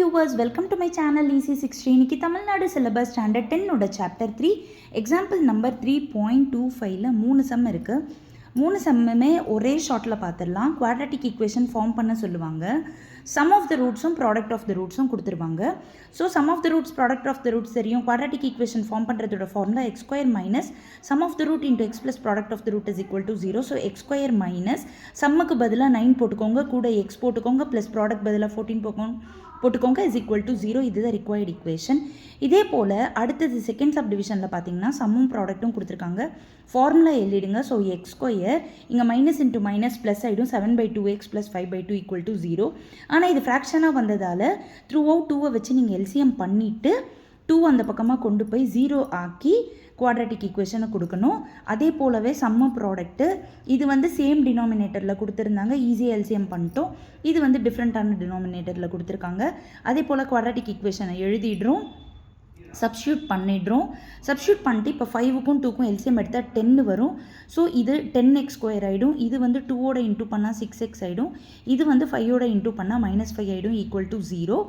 viewers, welcome to my channel EC16. இன்னைக்கு Tamil Nadu syllabus standard 10 ஓட chapter 3 example number 3.25ல 3 some இருக்கு. 3 சம்முமே ஒரே ஷார்ட்ல பார்த்துடலாம். குவாட்ரட்டிக் ஈக்குவேஷன் ஃபார்ம் பண்ண சொல்லுவாங்க. சம் ஆஃப் த ரூட்ஸும் ப்ராடக்ட் ஆஃப் த ரூட்ஸும் கொடுத்துருவாங்க. So sum of the roots product of the roots தெரியும். குவாட்ரட்டிக் ஈக்குவேஷன் ஃபார்ம் பண்ணுறதோட formula x square minus sum of the root into x plus product of the root is equal to 0. So x square minus சம்முக்கு பதிலாக 9 போட்டுக்கோங்க, கூட X போட்டுக்கோங்க, plus product பதிலாக 14 போட்டுக்கோங்க is equal to 0. இதுதான் required equation. இதே போல் அடுத்தது செகண்ட் சப் டிவிஷனில் பார்த்தீங்கன்னா சம்மும் ப்ராடக்ட்டும் கொடுத்துருக்காங்க. ஃபார்முலா எழுதிடுங்க. ஸோ எக்ஸ் ஸ்கொயர் இங்கே மைனஸ் இன்ட்டு மைனஸ் ப்ளஸ் ஆகிடும். 7/2x plus 5/2 equal to 0. ஆனால் இது ஃப்ராக்ஷனாக வந்ததால் த்ரூ அவுட் 2 வச்சு நீங்கள் எல்சிஎம் பண்ணிவிட்டு 2 அந்த பக்கமாக கொண்டு போய் 0 ஆக்கி குவாட்ரட்டிக் ஈக்குவேஷனை கொடுக்கணும். அதே போலவே சம்ம ப்ராடக்ட்டு இது வந்து சேம் டினாமினேட்டரில் கொடுத்துருந்தாங்க, ஈஸியாக எல்சிஎம் பண்ணிட்டோம். இது வந்து டிஃப்ரெண்ட்டான டினாமினேட்டரில் கொடுத்துருக்காங்க. அதே போல் குவாட்ரட்டிக் ஈக்குவேஷனை எழுதிடுறோம், சப்ஸ்டியூட் பண்ணிடுறோம். சப்ஸ்டியூட் பண்ணிட்டு இப்போ 5க்கும் 2க்கும் எல்சிஎம் எடுத்தால் 10 வரும். ஸோ இது 10x ஸ்கொயர் ஆகிடும். இது வந்து 2ஓட இன்டூ பண்ணால் 6x ஆகிடும். இது வந்து 5ஓட இன்டூ பண்ணால் -5 ஆகிடும் ஈக்குவல் டு 0.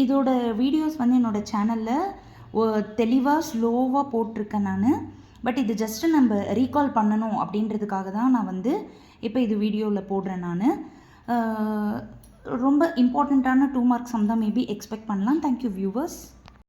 இதோட வீடியோஸ் வந்து என்னோடய சேனலில் தெளிவாக ஸ்லோவாக போட்டிருக்கேன் நான். பட் இது ஜஸ்ட்டு நம்ம ரீகால் பண்ணணும் அப்படின்றதுக்காக தான் நான் வந்து இப்போ இது வீடியோவில் போடுறேன். நான் ரொம்ப இம்பார்ட்டண்ட்டான 2 மார்க் சம் தான் மேபி எக்ஸ்பெக்ட் பண்ணலாம். Thank you viewers.